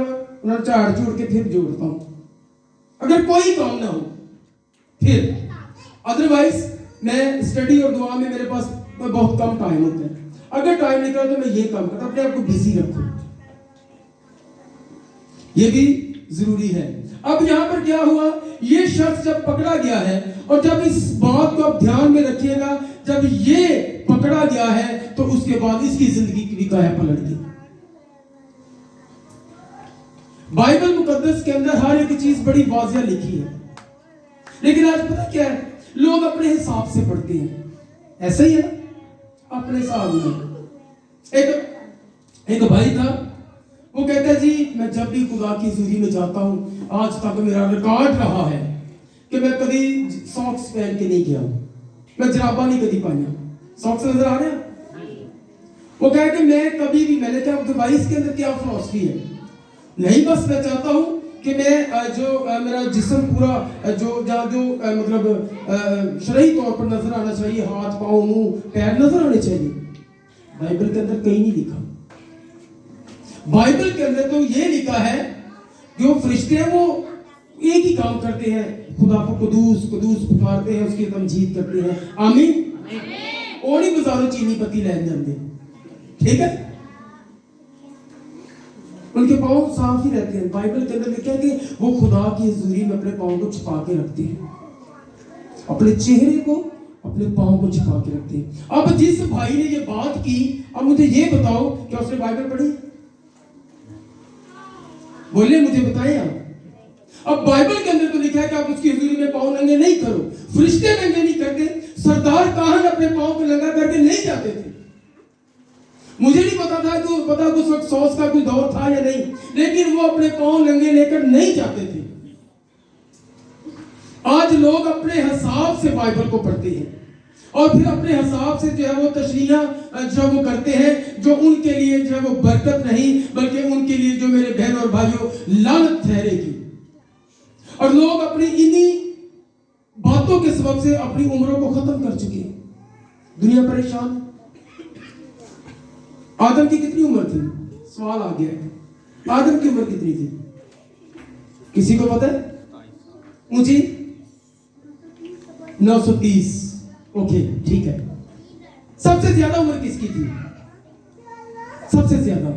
उन्हें झाड़ झूड़ के फिर जोड़ता हूँ, अगर कोई काम ना हो फिर। अदरवाइज मैं स्टडी और दुआ में मेरे पास बहुत कम टाइम होता है। अगर टाइम निकला तो मैं ये काम करता हूं। अपने आप को बिजी रखो, ये भी जरूरी है। अब यहां पर क्या हुआ, ये शख्स जब पकड़ा गया है, और जब इस बात को आप ध्यान में रखिएगा, जब ये पकड़ा गया है तो उसके बाद इसकी जिंदगी की भी काया पलट गई। बाइबल मुकद्दस के अंदर हर एक चीज बड़ी वाज़िया लिखी है, लेकिन आज पता क्या है, लोग अपने हिसाब से पढ़ते हैं। ऐसा ही है ना, अपने हिसाब में। एक भाई था, वो कहता है जी मैं जब भी खुदा की हुजूरी में जाता हूँ, आज तक मेरा रिकॉर्ड रहा है कि मैं कभी सॉक्स पहन के नहीं गया हूँ, मैं जराबा नहीं कभी पाया। सॉक्स नजर आ रहे हैं? वो कहे कि मैं कभी भी, मैंने कहा भाई इसके अंदर क्या फिलॉसफी है? नहीं, बस मैं चाहता हूँ कि मैं जो मेरा जिस्म पूरा जो मतलब शरई तौर पर नजर आना चाहिए, हाथ पाँव मुंह पैर नजर आने चाहिए। बाइबल के अंदर कहीं नहीं लिखा। बाइबल के अंदर तो ये लिखा है जो फरिश्ते हैं वो एक ही काम करते हैं, खुदा को कुदूस कुदूस पुकारते हैं, उसकी तमजीद करते हैं। आमीन। और ही बाजारों चीनी पत्ती लैन जाते, ठीक है, उनके पाँव साफ ही रहते हैं। बाइबल के अंदर लिखा है कि वो खुदा की हुजूरी में अपने पाँव को छुपा के रखते हैं, अपने चेहरे को, अपने पाँव को छुपा के रखते हैं। अब जिस भाई ने ये बात की, अब मुझे ये बताओ क्या उसने बाइबल पढ़ी? बोलिए, मुझे बताएं आप। अब बाइबल के अंदर तो लिखा है कि आप उसकी हुजूरी में पाँव नंगे नहीं करो। फरिश्ते नंगे नहीं करते, सरदार काहन अपने पाँव को नंगा करके नहीं जाते थे। मुझे नहीं पता था कि उस वक्त सॉस का कोई दौर था या नहीं, लेकिन वो अपने पाँव नंगे लेकर नहीं जाते थे। आज लोग अपने हिसाब से बाइबल को पढ़ते हैं और फिर अपने हिसाब से जो है वो तशरीह जो वो करते हैं, जो उनके लिए जो है वो बरकत नहीं, बल्कि उनके लिए जो मेरे बहन और भाइयों लानत ठहरेगी। और लोग अपनी इन्हीं बातों के सबब से अपनी उम्रों को खत्म कर चुके हैं। दुनिया परेशान। आदम की कितनी उम्र थी? सवाल आ गया है, आदम की उम्र कितनी थी? किसी को पता है? मुझे 930। ओके, ठीक है। सबसे ज्यादा उम्र किसकी थी? सबसे ज्यादा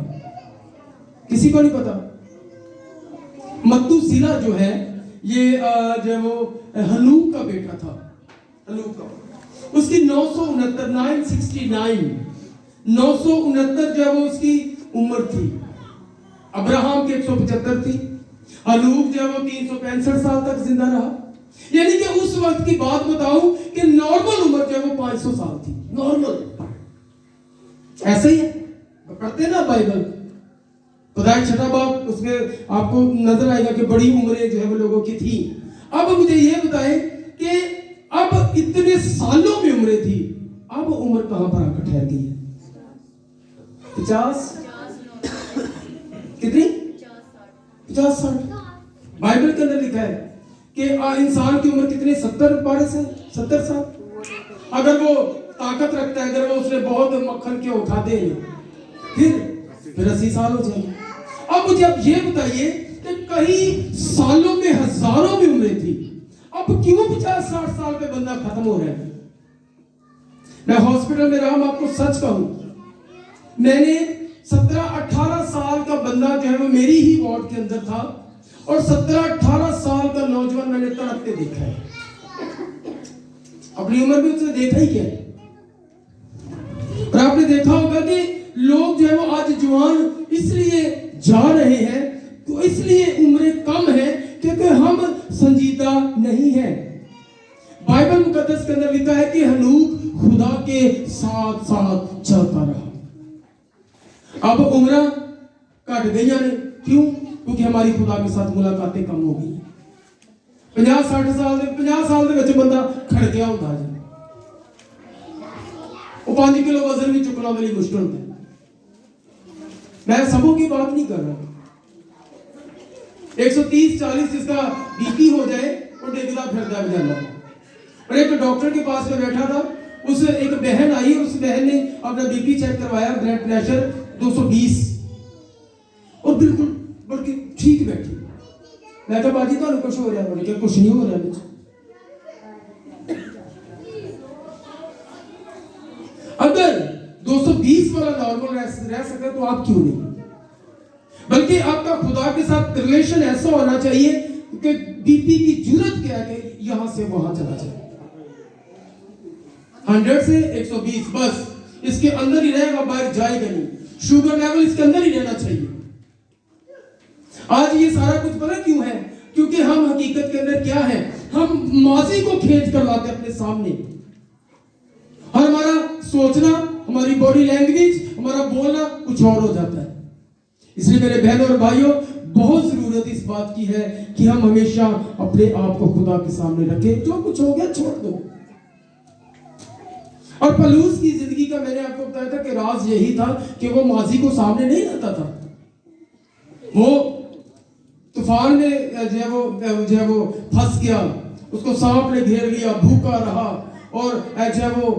किसी को नहीं पता। मत्तूसिला जो है ये जो वो हनूक का बेटा था। हनूक का, उसकी 969 जो है वो उसकी उम्र थी। अब्राहम की 175 थी। हनूक जो है वो 365 साल तक जिंदा रहा। यानी कि उस वक्त की बात बताऊं कि नॉर्मल उम्र जो है वो 500 साल थी। नॉर्मल ऐसे ही है, पढ़ते ना बाइबल, खुदाई छठा बाब, उसमें आपको नजर आएगा कि बड़ी उम्रें जो है वो लोगों की थी। अब मुझे ये बताएं कि अब इतने सालों में उम्रें थी, अब उम्र कहां पर आकर ठहर गई है? 50 कितनी? 50-60। बाइबल के अंदर लिखा है कि इंसान की उम्र कितनी? 70 साल। अगर वो ताकत रखता है, अगर वो उसने बहुत मक्खन के खाते हैं, फिर 80 साल हो जाएंगे। अब मुझे आप ये बताइए कि कई सालों में, हजारों में उम्रें थी, अब क्यों 50-60 साल पे बंदा खत्म हो रहा है? मैं हॉस्पिटल में रहा, मैं आपको सच कहूं, मैंने 17-18 साल का बंदा जो है वो मेरी ही वार्ड के अंदर था, और 17-18 साल का नौजवान मैंने तड़पते देखा है। अपनी उम्र में उसने देखा ही क्या है? और आपने देखा होगा कि लोग जो है वो आज जवान इसलिए जा रहे हैं, तो इसलिए उम्रें कम है क्योंकि हम संजीदा नहीं है। बाइबल मुकद्दस के अंदर लिखा है कि हनूक खुदा के साथ साथ चलता रहा। अब उम्र घट गई ने। क्यों? क्योंकि हमारी खुदा के साथ मुलाकातें कम हो गई। 50-60 साल ਦੇ 50 ਸਾਲ ਦੇ ਵਿੱਚ ਬੰਦਾ ਖੜਕਿਆ ਹੁੰਦਾ ਜੀ, वो 5 किलो वजन भी चुकना मेरे लिए मुश्किल होता है। मैं सबों की बात नहीं कर रहा। 130-40 जिसका बीपी हो जाए वो डिगदा फिरदा बजाना। और एक डॉक्टर के पास में बैठा था, उस एक बहन आई, उस बहन ने अपना बीपी चेक करवाया, ब्लड प्रेशर 220 और बिल्कुल बल्कि ठीक बैठी। मैं कहा बाजी तो कुछ हो रहा है? बोले क्या कुछ नहीं हो रहा मुझे। अगर 220 वाला नॉर्मल रह सके तो आप क्यों नहीं? बल्कि आपका खुदा के साथ रिलेशन ऐसा होना चाहिए कि बीपी की जरूरत क्या है कि यहां से वहां चला जाए। 100 से 120 बस, इसके अंदर ही रहेगा, बाहर जाएगा नहीं। शुगर लेवल इसके अंदर ही रहना चाहिए। आज ये सारा कुछ पता क्यों है? क्योंकि हम हकीकत के अंदर क्या है, हम माजी को खींच कर लाते अपने सामने। और हमारा सोचना, हमारी बॉडी लैंग्वेज, हमारा बोलना कुछ और हो जाता है। इसलिए मेरे बहनों और भाइयों, बहुत जरूरत इस बात की है कि हम हमेशा अपने आप को खुदा के सामने रखें। जो कुछ हो गया छोड़ दो। और पलूस की जिंदगी का मैंने आपको बताया था कि राज यही था कि वो माजी को सामने नहीं रखता था। वो तूफान में जो है वो फंस गया, उसको सांप ने घेर लिया, भूखा रहा, और जो है वो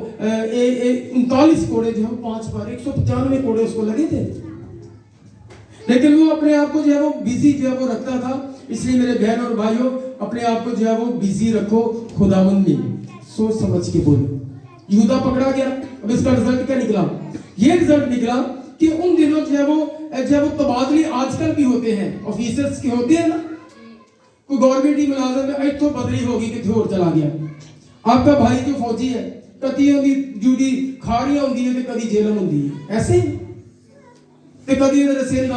39 कोड़े, जो हम 5 बार 195 कोड़े उसको लगे थे। लेकिन वो अपने आप को जो है वो बिजी जो है वो रखता था। इसलिए मेरे बहन और भाइयों, अपने आप को जो है वो बिजी रखो खुदावंद में, सोच समझ के बोलो। यहूदा पकड़ा गया। अब इसका रिजल्ट क्या निकला? ये रिजल्ट निकला कि उन दिनों जो है वो तबादले आजकल भी होते हैं, ऑफिसर्स के होते हैं ना। कोई गवर्नमेंट ही मुलाजिम है, इतो बदली होगी कि और चला गया। आपका भाई जो फौजी है, कदी उनकी ड्यूटी खाड़ियां होंदी है, कदी जेल होंदी है, ऐसे ते कदी रसेल।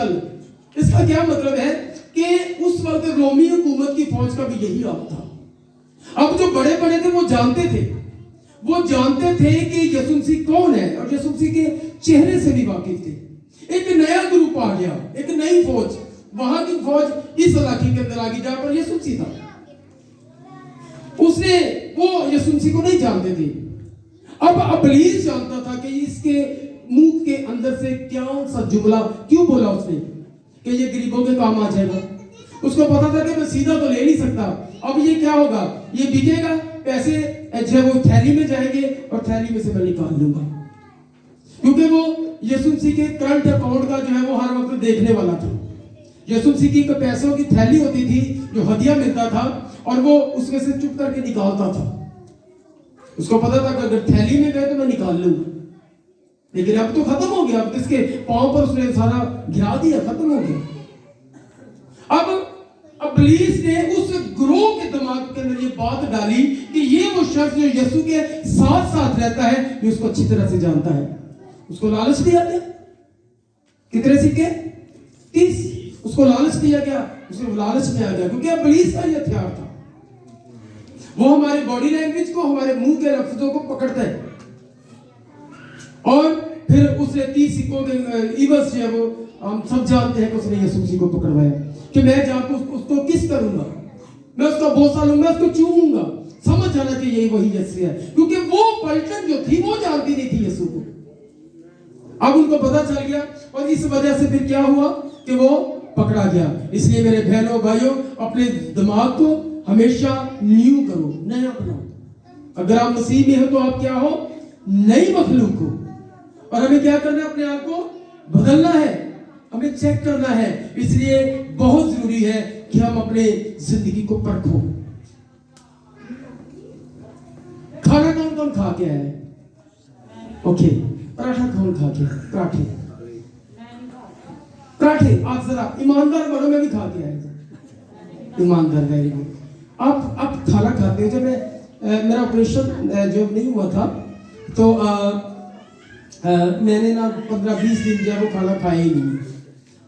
इसका क्या मतलब है कि उस वक्त रोमी हुकूमत की फौज का भी यही हाल था। अब जो बड़े बड़े थे वो जानते थे कि यीशु मसीह कौन है, और यीशु मसीह के चेहरे से भी वाकिफ थे। एक नया ग्रुप आ गया, एक नई फौज, वहां की फौज इस इलाके के अंदर आ गई जहां पर यीशु मसीह था। उसने वो यीशु मसीह को नहीं जानते थे। अब इब्लीस जानता था कि इसके मुंह के अंदर से क्या सा जुमला क्यों बोला उसने कि ये गरीबों के काम आ जाएगा। उसको पता था कि मैं सीधा तो ले नहीं सकता, अब ये क्या होगा, ये बिकेगा, पैसे जो वो थैली में जाएंगे और थैली में से मैं निकाल लूंगा। क्योंकि वो यीशु मसीह के करंट अकाउंट का जो है वो हर वक्त देखने वाला था। यीशु मसीह की पैसों की थैली होती थी जो हदिया मिलता था, और वो उसमें से चुप करके निकालता था। उसको पता था कि अगर थैली में गए तो मैं निकाल लूंगा। लेकिन अब तो खत्म हो गया, अब किसके पांव पर उसने सारा गिरा दिया, खत्म हो गया। अब इब्लीस ने उस ग्रोह के दिमाग के अंदर ये बात डाली कि ये वो शख्स जो यीशु के साथ साथ रहता है, ये उसको अच्छी तरह से जानता है। उसको लालच दिया गया। कितने सिक्के? 30। उसको लालच दिया गया, उसने लालच में आ गया, क्योंकि इब्लीस का ये हथियार था। वो हमारे बॉडी लैंग्वेज को, हमारे मुंह के लफ्जों को पकड़ता है, और फिर उसने 30 सिक्कों के इवज जो है वो हम सब जानते हैं कि उसने यीशु मसीह को पकड़वाया कि मैं जाकर उसको किस करूंगा, मैं उसका बोसा लूंगा, उसको चूमूंगा। समझ जाना चाहिए यही वही यीशु है, क्योंकि वो पलटन जो थी वो जानती नहीं थी यीशु को। अब उनको पता चल गया, और इस वजह से फिर क्या हुआ कि वो पकड़ा गया। इसलिए मेरे बहनों भाइयों, अपने दिमाग को हमेशा न्यू करो, नया बनाओ। अगर आप मसीह में हो तो आप क्या हो? नई मखलूक हो। और हमें क्या करना है? अपने आप को बदलना है, हमें चेक करना है। इसलिए बहुत जरूरी है कि हम अपने जिंदगी को परखो। खाना कौन कौन खा के है? ओके, पराठा कौन खा के? पराठे आप जरा ईमानदार बनो, मैं भी खा के आया। ईमानदार वेरी गुड। आप खाना खाते हो? जब मेरा ऑपरेशन जब नहीं हुआ था तो मैंने ना 15-20 दिन जो है वो खाना खाया ही नहीं।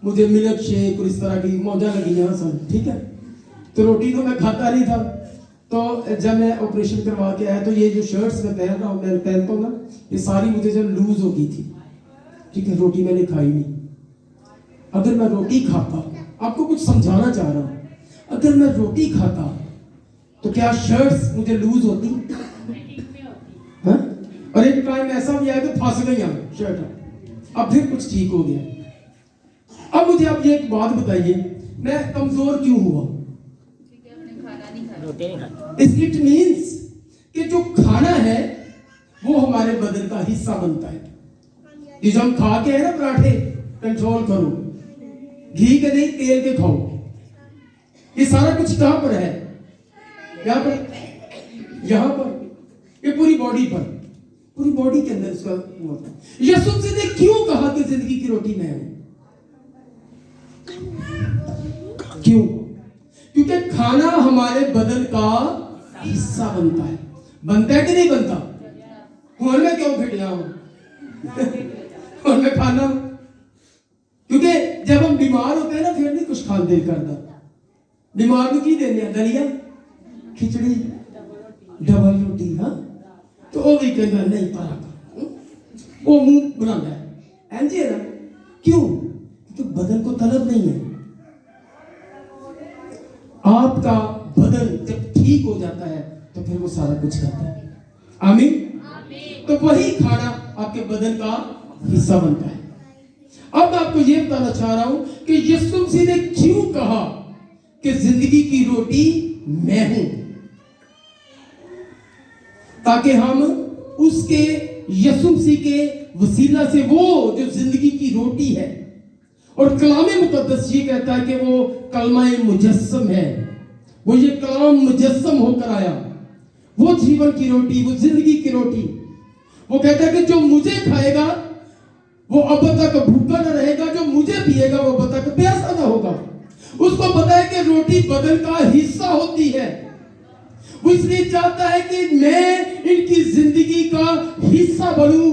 मुझे मिल्क शेक और इस तरह की मौजा लगी यहाँ सब, ठीक है। तो रोटी तो मैं खाता नहीं था। तो जब मैं ऑपरेशन करवा के आया तो ये जो शर्ट्स मैं पहन रहा हूँ, मैं पहनता हूँ ना, ये सारी मुझे जब लूज हो गई थी, ठीक है। रोटी मैंने खाई नहीं, अगर मैं रोटी खाता, आपको कुछ समझाना चाह रहा हूं, अगर मैं रोटी खाता तो क्या शर्ट्स मुझे लूज होती? हाँ? और एक टाइम ऐसा भी आया कि फंस गई शर्ट, अब फिर कुछ ठीक हो गया। अब मुझे आप ये एक बात बताइए, मैं कमजोर क्यों हुआ? इट मीन्स कि जो खाना है वो हमारे बदन का हिस्सा बनता है। ये जो हम खा के है ना पराठे, कंट्रोल करो, घी के नहीं तेल के खाओ। ये सारा कुछ कहां पर है? यहाँ पर, यहाँ पर, ये पूरी बॉडी पर, पूरी बॉडी के अंदर इसका हुआ। यीशु मसीह ने क्यों कहा कि जिंदगी की रोटी मैं हूं? क्यों? क्योंकि खाना हमारे बदन का हिस्सा बनता है। बनता है कि नहीं बनता? और मैं क्यों फिट गया हूं और मैं खाना हूं? क्योंकि जब हम बीमार होते हैं ना, फिर नहीं कुछ खाने दिल करता। बीमार को की देने दलिया, खिचड़ी, डबल रोटी, हाँ तो वो भी कहता नहीं पारा, वो मुंह बनाता है ऐंजे ना। क्यों? क्योंकि बदन को तलब नहीं है। आपका बदन जब ठीक हो जाता है तो फिर वो सारा कुछ करता है। आमीन। तो वही खाना आपके बदन का हिस्सा बनता है। अब आपको ये बताना चाह रहा हूं कि यीशु मसीह ने क्यों कहा कि जिंदगी की रोटी मैं हूं, ताकि हम उसके यीशु मसीह के वसीला से वो जो जिंदगी की रोटी है, और कलाम मुकद्दस ये कहता है कि वो कलमा मुजस्सम है, वो ये कलाम मुजस्सम होकर आया, वो जीवन की रोटी, वो जिंदगी की रोटी। वो कहता है कि जो मुझे खाएगा वो अब तक भूखा न रहेगा, जो मुझे पिएगा वो अब तक प्यासा न होगा। उसको पता है कि रोटी बदन का हिस्सा होती है। वो इसलिए चाहता है कि मैं इनकी जिंदगी का हिस्सा बनूं।